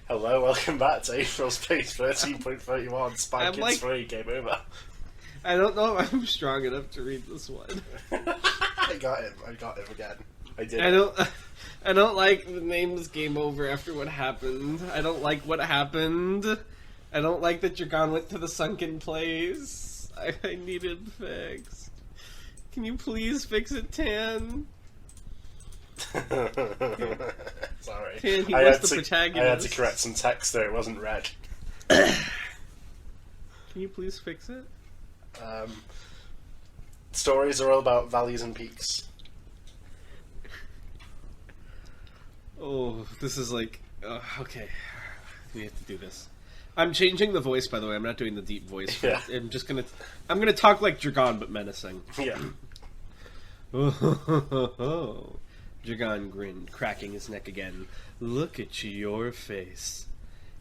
Hello, welcome back to Aetheral Space 13.31. Spy Kids 3, game over. I don't know if I'm strong enough to read this one. I got him again. I did. I don't like the name's game over after what happened. I don't like what happened. I don't like that Dragon went to the sunken place. I need it fixed. Can you please fix it, Tan? Sorry. Tan, he was the protagonist. I had to correct some text there, it wasn't red. Can you please fix it? Stories are all about valleys and peaks. Oh, this is like... okay. We have to do this. I'm changing the voice, by the way. I'm not doing the deep voice. Yeah. I'm gonna talk like Dragon, but menacing. Yeah. Oh, Dragon grinned, cracking his neck again. Look at your face.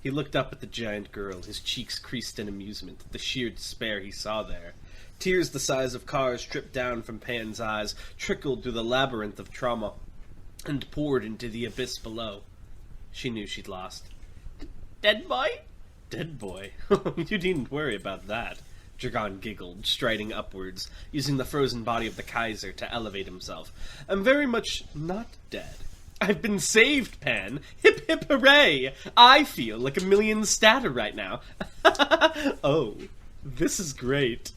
He looked up at the giant girl, his cheeks creased in amusement at the sheer despair he saw there. Tears the size of cars dripped down from Pan's eyes, trickled through the labyrinth of trauma, and poured into the abyss below. She knew she'd lost. Dead boy? Dead boy? You needn't worry about that. Dragon giggled, striding upwards, using the frozen body of the Kaiser to elevate himself. I'm very much not dead. I've been saved, Pan! Hip hip hooray! I feel like 1,000,000 statter right now. Oh, this is great.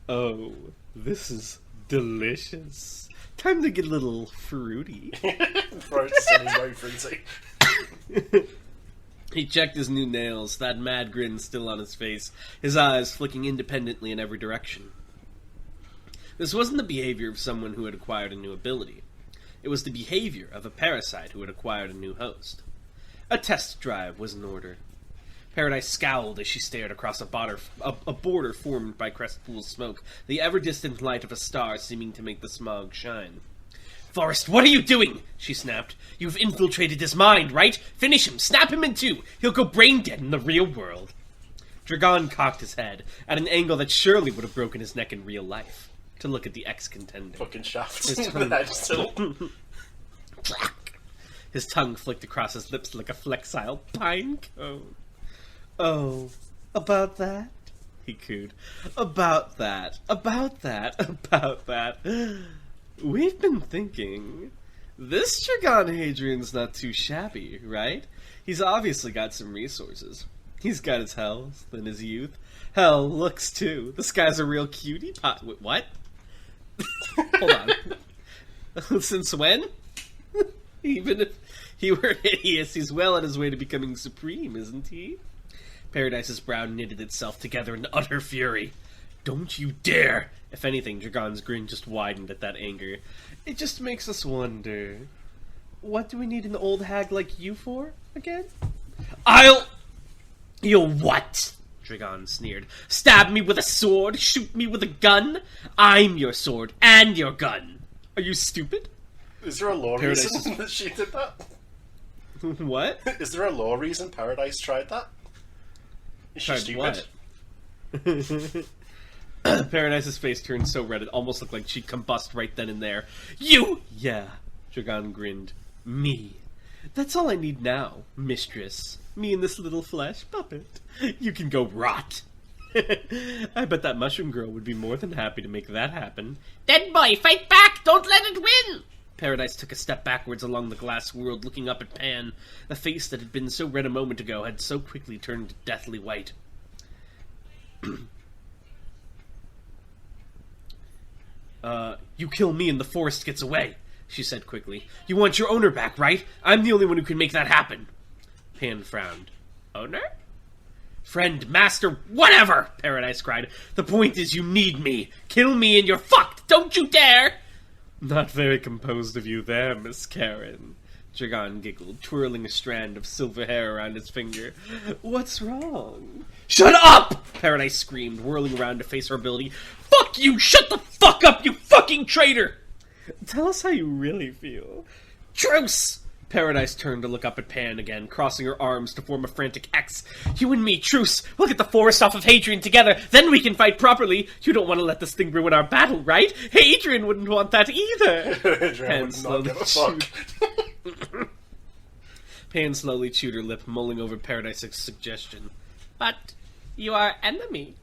Oh, this is delicious. Time to get a little fruity. Throat's very fruity. He checked his new nails, that mad grin still on his face, his eyes flicking independently in every direction. This wasn't the behavior of someone who had acquired a new ability. It was the behavior of a parasite who had acquired a new host. A test drive was in order. Paradise scowled as she stared across a border formed by Crestpool's smoke, the ever-distant light of a star seeming to make the smog shine. Forrest, what are you doing? She snapped. You've infiltrated his mind, right? Finish him, snap him in two. He'll go brain dead in the real world. Dragon cocked his head, at an angle that surely would have broken his neck in real life, to look at the ex-contender. Fucking shaft. His tongue flicked across his lips like a flexile pine cone. Oh, about that? He cooed. About that. We've been thinking, this Dragon Hadrian's not too shabby, right? He's obviously got some resources. He's got his health and his youth. Hell, looks too. This guy's a real cutie pot. Wait, what? Hold on. Since when? Even if he were hideous, he's well on his way to becoming supreme, isn't he? Paradise's brow knitted itself together in utter fury. Don't you dare! If anything, Dragon's grin just widened at that anger. It just makes us wonder. What do we need an old hag like you for, again? You'll what? Dragon sneered. Stab me with a sword? Shoot me with a gun? I'm your sword and your gun. Are you stupid? Is there a law reason that she did that? What? Is there a law reason Paradise tried that? Is she stupid? What? Paradise's face turned so red it almost looked like she'd combust right then and there. You! Yeah, Dragon grinned. Me. That's all I need now, mistress. Me and this little flesh puppet. You can go rot. I bet that mushroom girl would be more than happy to make that happen. Dead boy, fight back! Don't let it win! Paradise took a step backwards along the glass world, looking up at Pan. The face that had been so red a moment ago had so quickly turned deathly white. You kill me and the forest gets away, she said quickly. You want your owner back, right? I'm the only one who can make that happen. Pan frowned. Owner? Friend, master, whatever, Paradise cried. The point is you need me. Kill me and you're fucked. Don't you dare. Not very composed of you there, Miss Karen. Dragon giggled, twirling a strand of silver hair around his finger. What's wrong? Shut up! Paradise screamed, whirling around to face her ability. Fuck you! Shut the fuck up, you fucking traitor! Tell us how you really feel. Truce! Paradise turned to look up at Pan again, crossing her arms to form a frantic X. You and me, truce! We'll get the forest off of Hadrian together, then we can fight properly! You don't want to let this thing ruin our battle, right? Hadrian wouldn't want that either! Hadrian would not give a fuck. Pan slowly chewed her lip, mulling over Paradise's suggestion. But you are enemy.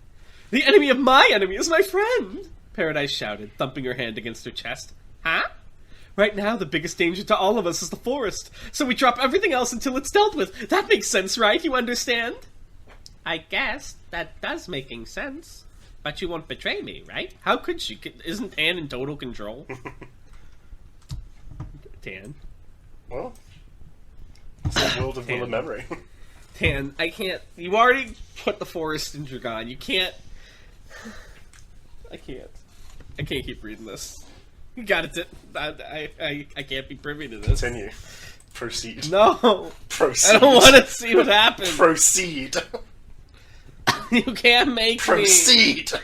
The enemy of my enemy is my friend, Paradise shouted, thumping her hand against her chest. Huh? Right now, the biggest danger to all of us is the forest, so we drop everything else until it's dealt with. That makes sense, right? You understand? I guess that does making sense. But you won't betray me, right? How could she? Isn't Tan in total control? Tan. Well, it's the world of will and memory. Tan, I can't. You already put the forest in Dragon. You can't. I can't. I can't keep reading this. You got it. I can't be privy to this. Continue. Proceed. No. Proceed. I don't want to see what happens. Proceed. You can't make Proceed. me.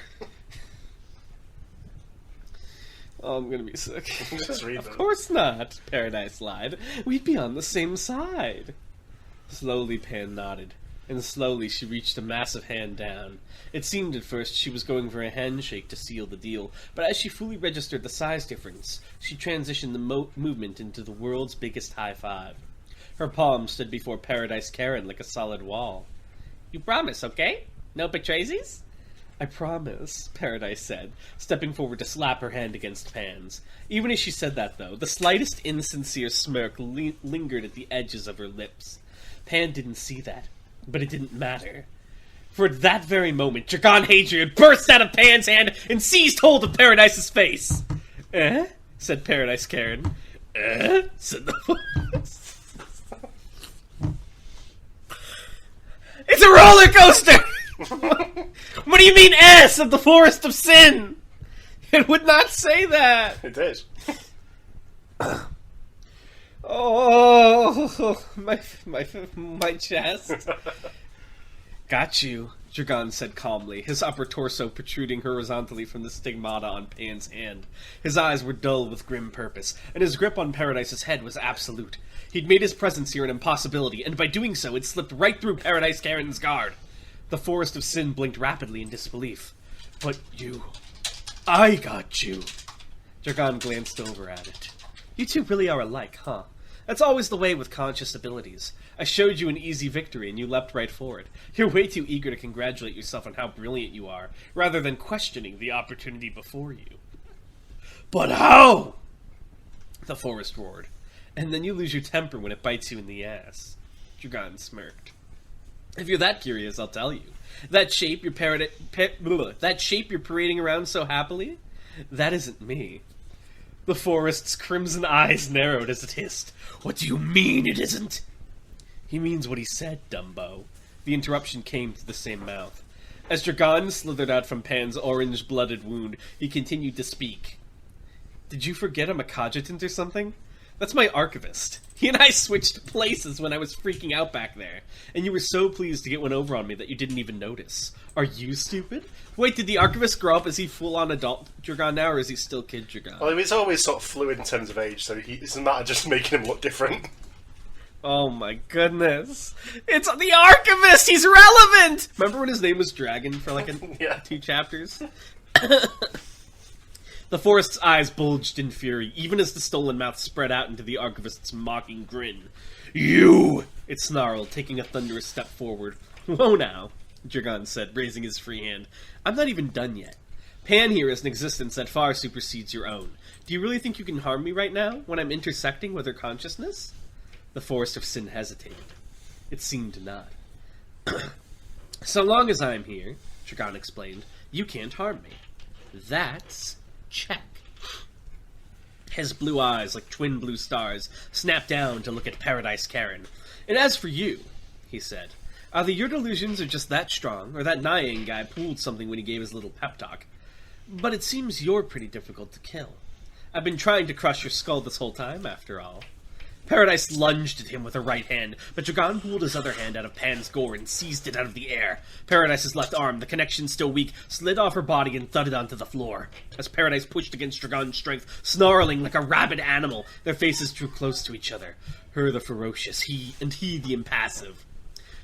Oh, I'm gonna be sick. Just read them. Of course not, Paradise lied. We'd be on the same side. Slowly, Pan nodded, and slowly she reached a massive hand down. It seemed at first she was going for a handshake to seal the deal, but as she fully registered the size difference, she transitioned the movement into the world's biggest high five. Her palm stood before Paradise Karen like a solid wall. You promise, okay? No betraysies? I promise, Paradise said, stepping forward to slap her hand against Pan's. Even as she said that, though, the slightest insincere smirk lingered at the edges of her lips. Pan didn't see that, but it didn't matter. For at that very moment, Dragon Hadrian burst out of Pan's hand and seized hold of Paradise's face. Eh? Said Paradise Karen. Eh? Said the voice. It's a roller coaster! What do you mean, S of the Forest of Sin? It would not say that. It did. Oh, my chest. Got you, Dragon said calmly, his upper torso protruding horizontally from the stigmata on Pan's hand. His eyes were dull with grim purpose, and his grip on Paradise's head was absolute. He'd made his presence here an impossibility, and by doing so, it slipped right through Paradise Karen's guard. The Forest of Sin blinked rapidly in disbelief. But you... I got you. Dragon glanced over at it. You two really are alike, huh? That's always the way with conscious abilities. I showed you an easy victory, and you leapt right for it. You're way too eager to congratulate yourself on how brilliant you are, rather than questioning the opportunity before you. But how? The forest roared. And then you lose your temper when it bites you in the ass. Dragon smirked. If you're that curious, I'll tell you. That shape you're parading around so happily, that isn't me. The forest's crimson eyes narrowed as it hissed. What do you mean it isn't? He means what he said, Dumbo. The interruption came to the same mouth. As Dragon slithered out from Pan's orange-blooded wound, he continued to speak. Did you forget I'm a cogitant or something? That's my archivist. He and I switched places when I was freaking out back there. And you were so pleased to get one over on me that you didn't even notice. Are you stupid? Wait, did the archivist grow up? Is he full-on adult Dragon now, or is he still kid Dragon? Well, he's always sort of fluid in terms of age, so it's a matter of just making him look different. Oh my goodness. It's the archivist! He's relevant! Remember when his name was Dragon for like Yeah. 2 chapters? The forest's eyes bulged in fury, even as the stolen mouth spread out into the archivist's mocking grin. You! It snarled, taking a thunderous step forward. Whoa now, Dragon said, raising his free hand. I'm not even done yet. Pan here is an existence that far supersedes your own. Do you really think you can harm me right now, when I'm intersecting with her consciousness? The Forest of Sin hesitated. It seemed not. So long as I'm here, Dragon explained, you can't harm me. That's... check. His blue eyes, like twin blue stars, snapped down to look at Paradise Karen. And as for you, he said, either your delusions are just that strong, or that Nyang guy pulled something when he gave his little pep talk. But it seems you're pretty difficult to kill. I've been trying to crush your skull this whole time, after all. Paradise lunged at him with her right hand, but Dragon pulled his other hand out of Pan's gore and seized it out of the air. Paradise's left arm, the connection still weak, slid off her body and thudded onto the floor. As Paradise pushed against Dragon's strength, snarling like a rabid animal, their faces drew close to each other. Her the ferocious, he the impassive.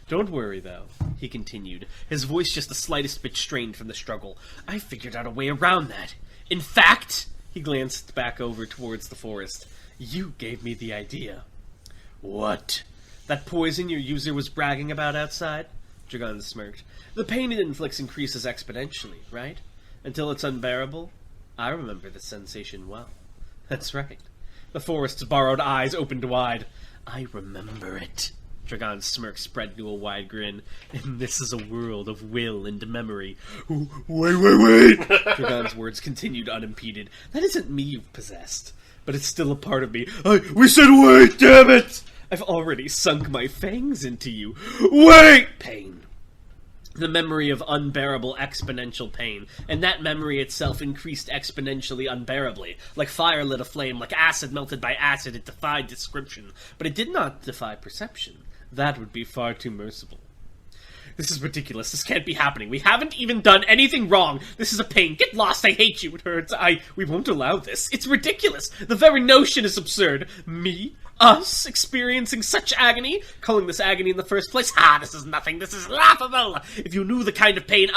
Don't worry, though, he continued, his voice just the slightest bit strained from the struggle. I figured out a way around that. In fact, he glanced back over towards the forest. You gave me the idea. What? That poison your user was bragging about outside? Dragon smirked. The pain it inflicts increases exponentially, right? Until it's unbearable? I remember the sensation well. That's right. The forest's borrowed eyes opened wide. I remember it. Dragon's smirk spread to a wide grin. And this is a world of will and memory. Wait! Dragon's words continued unimpeded. That isn't me you've possessed. But it's still a part of me. We said wait, damn it! I've already sunk my fangs into you. Wait! Pain. The memory of unbearable exponential pain, and that memory itself increased exponentially unbearably. Like fire lit a flame, like acid melted by acid, it defied description. But it did not defy perception. That would be far too merciful. This is ridiculous. This can't be happening. We haven't even done anything wrong. This is a pain. Get lost. I hate you. It hurts. We won't allow this. It's ridiculous. The very notion is absurd. Me? Us? Experiencing such agony? Calling this agony in the first place? This is nothing. This is laughable. If you knew the kind of pain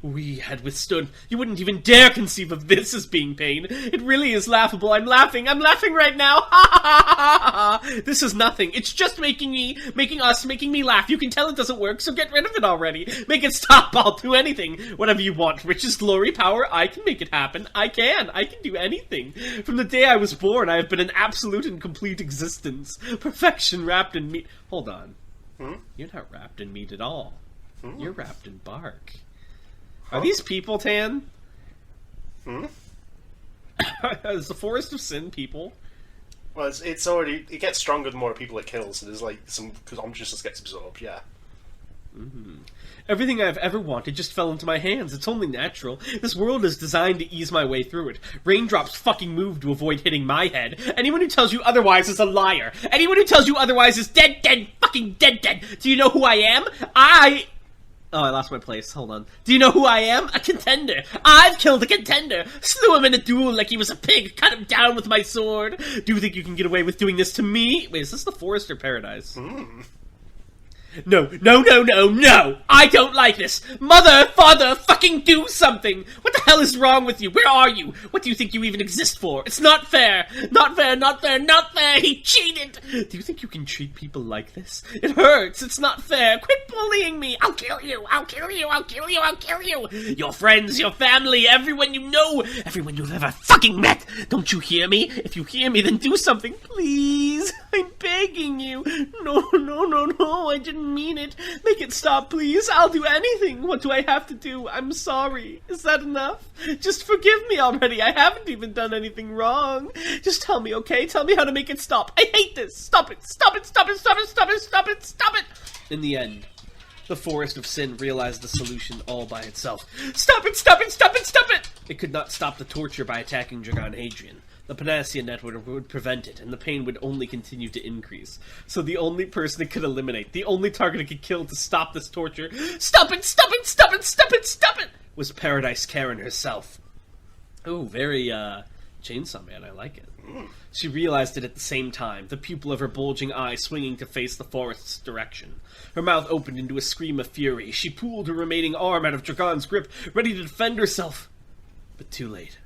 we had withstood, you wouldn't even dare conceive of this as being pain. It really is laughable. I'm laughing right now. This is nothing. It's just making me laugh. You can tell it doesn't work, so get rid of it already. Make it stop. I'll do anything. Whatever you want. Riches, glory, power, I can make it happen. I can do anything. From the day I was born, I have been an absolute and complete existence. Perfection wrapped in meat. Hold on. You're not wrapped in meat at all. You're wrapped in bark. Are these people, Tan? Is the Forest of Sin people? Well, it's already... It gets stronger the more people it kills, so there's like some consciousness gets absorbed, yeah. Everything I've ever wanted just fell into my hands. It's only natural. This world is designed to ease my way through it. Raindrops fucking move to avoid hitting my head. Anyone who tells you otherwise is a liar. Anyone who tells you otherwise is dead, fucking dead. Do you know who I am? I lost my place. Hold on. Do you know who I am? A contender. I've killed a contender. Slew him in a duel like he was a pig. Cut him down with my sword. Do you think you can get away with doing this to me? Wait, is this the forest or paradise? No! I don't like this! Mother, father, fucking do something! What the hell is wrong with you? Where are you? What do you think you even exist for? It's not fair! Not fair! He cheated! Do you think you can treat people like this? It hurts! It's not fair! Quit bullying me! I'll kill you! Your friends, your family, everyone you know! Everyone you've ever fucking met! Don't you hear me? If you hear me, then do something, please! I'm begging you! No, I didn't mean it. Make it stop, please. I'll do anything. What do I have to do? I'm sorry. Is that enough? Just forgive me already. I haven't even done anything wrong. Just tell me, okay? Tell me how to make it stop. I hate this. Stop it. In the end, the Forest of Sin realized the solution all by itself. Stop it. It could not stop the torture by attacking Dragon Hadrian. The Panacea network would prevent it, and the pain would only continue to increase. So the only person it could eliminate, the only target it could kill to stop this torture, stop it, was Paradise Karen herself. Oh, very, Chainsaw Man, I like it. She realized it at the same time, the pupil of her bulging eye swinging to face the forest's direction. Her mouth opened into a scream of fury. She pulled her remaining arm out of Dragon's grip, ready to defend herself. But too late.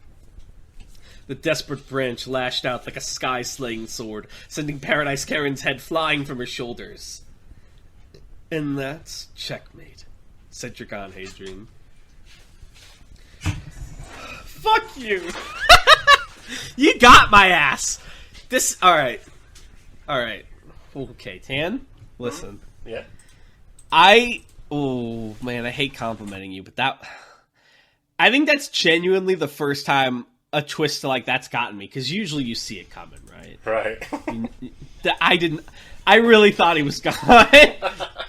The desperate branch lashed out like a sky-slaying sword, sending Paradise Karen's head flying from her shoulders. And that's checkmate, said Dragon Hadrian. Fuck you! You got my ass! Alright. Okay, Tan, listen. Yeah? Oh, man, I hate complimenting you, but I think that's genuinely the first time a twist like that's gotten me, because usually you see it coming, right? Right. I really thought he was gone.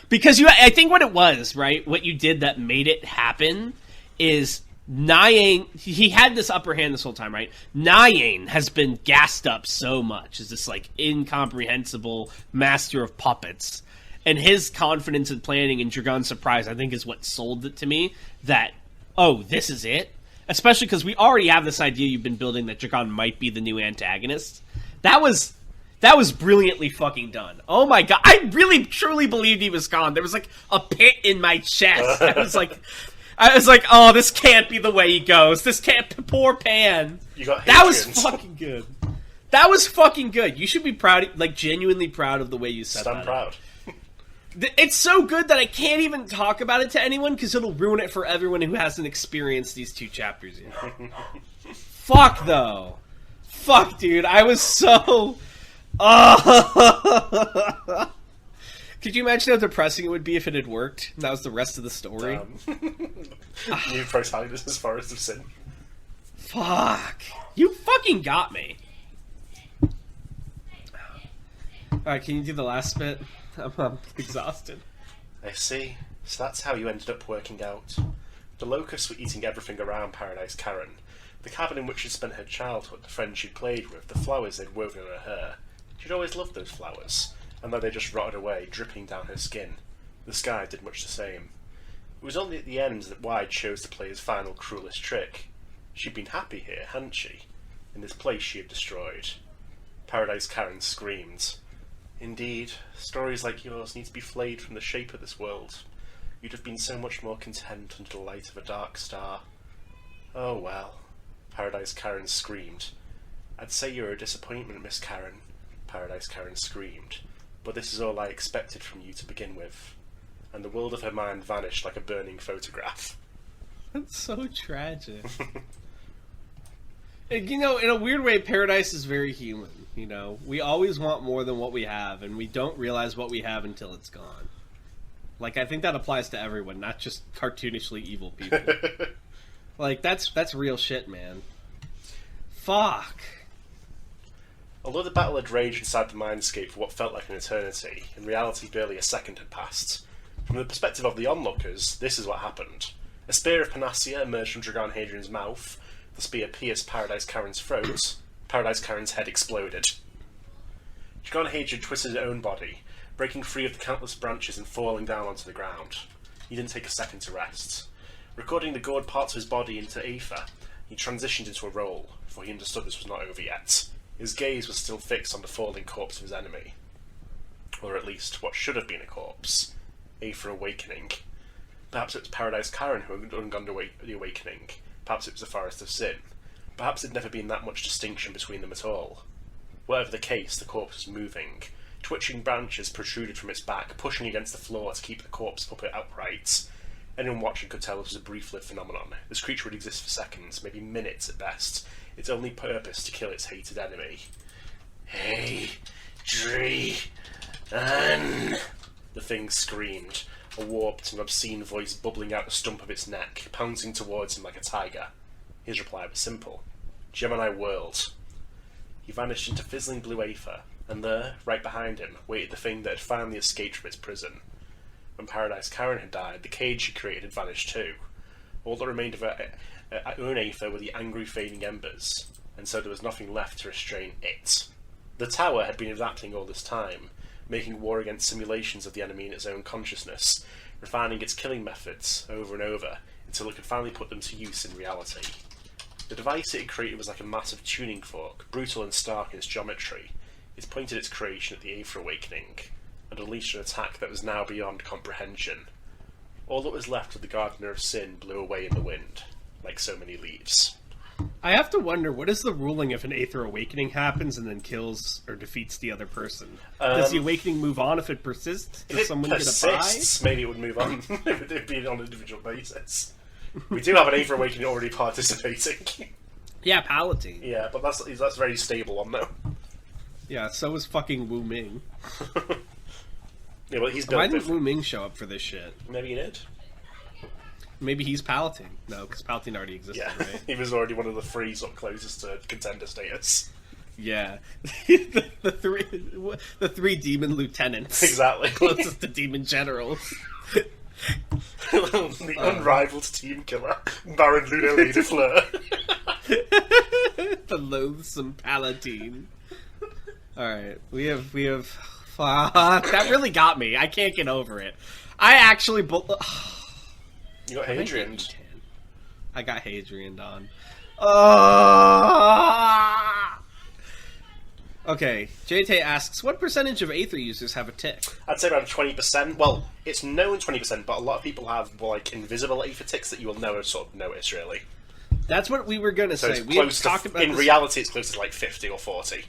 Because I think what it was, right, what you did that made it happen is Nyane, he had this upper hand this whole time, right? Nyane has been gassed up so much as this, like, incomprehensible master of puppets. And his confidence in planning and Dragon's surprise, I think, is what sold it to me, that, oh, this is it? Especially because we already have this idea you've been building that Dragon might be the new antagonist. That was brilliantly fucking done. Oh my god, I really truly believed he was gone. There was like a pit in my chest. I was like, oh, this can't be the way he goes. This can't. Poor Pan. That was fucking good. That was fucking good. You should be proud, like genuinely proud of the way you said that. I'm proud. It's so good that I can't even talk about it to anyone because it'll ruin it for everyone who hasn't experienced these 2 chapters yet. Fuck, though. Fuck, dude. I was so... Could you imagine how depressing it would be if it had worked? And that was the rest of the story. New protagonist as Forest of Sin. Fuck. You fucking got me. Alright, can you do the last bit? I'm exhausted. I see. So that's how you ended up working out. The locusts were eating everything around Paradise Karen. The cabin in which she'd spent her childhood, the friends she'd played with, the flowers they'd woven in her hair. She'd always loved those flowers, and though they just rotted away, dripping down her skin, the sky did much the same. It was only at the end that Wide chose to play his final cruelest trick. She'd been happy here, hadn't she? In this place she had destroyed. Paradise Karen screamed. Indeed, stories like yours need to be flayed from the shape of this world. You'd have been so much more content under the light of a dark star. Oh well, Paradise Karen screamed. I'd say you're a disappointment, Miss Karen, Paradise Karen screamed, but this is all I expected from you to begin with. And the world of her mind vanished like a burning photograph. That's so tragic. You know, in a weird way, Paradise is very human. You know, we always want more than what we have, and we don't realize what we have until it's gone. Like, I think that applies to everyone, not just cartoonishly evil people. Like, that's real shit, man. Fuck. Although the battle had raged inside the mindscape for what felt like an eternity, in reality barely a second had passed. From the perspective of the onlookers, this is what happened. A spear of panacea emerged from Dragon Hadrian's mouth. The spear pierced Paradise Karen's throat. Paradise Karen's head exploded. Dragon Hadrian twisted his own body, breaking free of the countless branches and falling down onto the ground. He didn't take a second to rest. Recording the gored parts of his body into Aether, he transitioned into a roll, for he understood this was not over yet. His gaze was still fixed on the falling corpse of his enemy. Or at least, what should have been a corpse. Aether awakening. Perhaps it was Paradise Karen who had undergone the awakening. Perhaps it was the Forest of Sin. Perhaps there'd never been that much distinction between them at all. Whatever the case, the corpse was moving. Twitching branches protruded from its back, pushing against the floor to keep the corpse puppet upright. Anyone watching could tell this was a brief-lived phenomenon. This creature would exist for seconds, maybe minutes at best. Its only purpose to kill its hated enemy. Hey, the thing screamed, a warped and obscene voice bubbling out the stump of its neck, pouncing towards him like a tiger. His reply was simple. Gemini whirled. He vanished into fizzling blue aether, and there, right behind him, waited the thing that had finally escaped from its prison. When Paradise Karen had died, the cage she created had vanished too. All that remained of her own aether were the angry fading embers, and so there was nothing left to restrain it. The tower had been adapting all this time, making war against simulations of the enemy in its own consciousness, refining its killing methods over and over, until it could finally put them to use in reality. The device it had created was like a massive tuning fork, brutal and stark in its geometry. It pointed its creation at the Aether Awakening, and unleashed an attack that was now beyond comprehension. All that was left of the Gardener of Sin blew away in the wind, like so many leaves. I have to wonder, what is the ruling if an Aether Awakening happens and then kills or defeats the other person? Does the Awakening move on if it persists? Does someone get a buy? Maybe it would move on. It would be on an individual basis. We do have an Aether Awakening already participating. Yeah, Palatine. Yeah, but that's a very stable one, though. Yeah, so is fucking Wu Ming. Yeah, well, he's built Why didn't Wu Ming show up for this shit? Maybe he did. Maybe he's Palatine. No, because Palatine already existed, Yeah, right? he was already one of the three sort of closest to contender status. Yeah. the three demon lieutenants. Exactly. Closest to demon generals. The unrivaled team killer, Baron Luna de Fleur. The loathsome Palatine. Alright, we have fuck, that really got me. I can't get over it. I actually You got Hadrian. I got Hadrian on. Okay, JT asks, what percentage of Aether users have a tick? I'd say around 20%. Well, it's known 20%, but a lot of people have like invisible Aether ticks that you will never sort of notice, really. That's what we were going to say. We Close talked about in this. reality, it's close to like 50 or 40.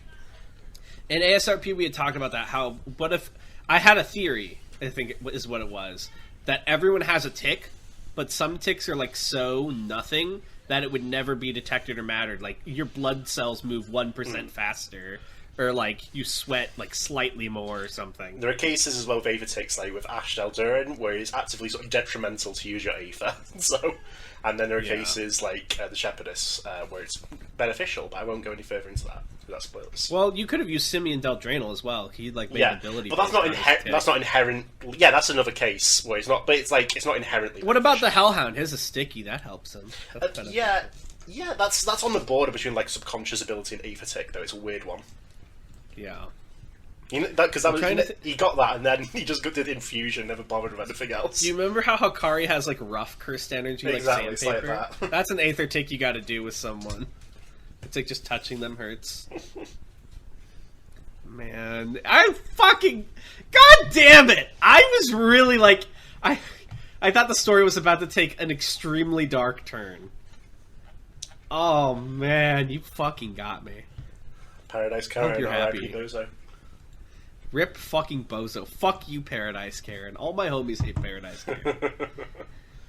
In ASRP, we had talked about that. What if I had a theory I think is what it was. That everyone has a tick, but some ticks are like so nothing that it would never be detected or mattered. Like your blood cells move 1% faster, or like you sweat like slightly more or something. There are cases as well with Aether ticks, like with Ash Deldurin, where it's actively sort of detrimental to use your Aether. And then there are cases like the Shepherdess, where it's beneficial, but I won't go any further into that. That's spoilers. Well, you could have used Simeon Deldranal as well. He like made an ability. But that's not inherent. Yeah, that's another case where it's not. But it's like it's not inherently. What about the Hellhound? His is sticky. That helps him. Yeah, that's on the border between like subconscious ability and Aether tick, though. It's a weird one. Yeah. You know, because he got that, and then he just did infusion, never bothered with anything else. Do you remember how Hakari has like rough cursed energy, exactly, like sandpaper? like that. That's an Aether tick you got to do with someone. It's like just touching them hurts. Man, I fucking... God damn it! I was really like... I thought the story was about to take an extremely dark turn. Oh man, you fucking got me. Paradise Karen, hope you're happy. Bozo. Rip fucking Bozo. Fuck you, Paradise Karen. All my homies hate Paradise Karen.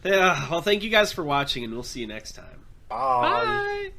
Yeah, well, thank you guys for watching, and we'll see you next time. Bye. Bye.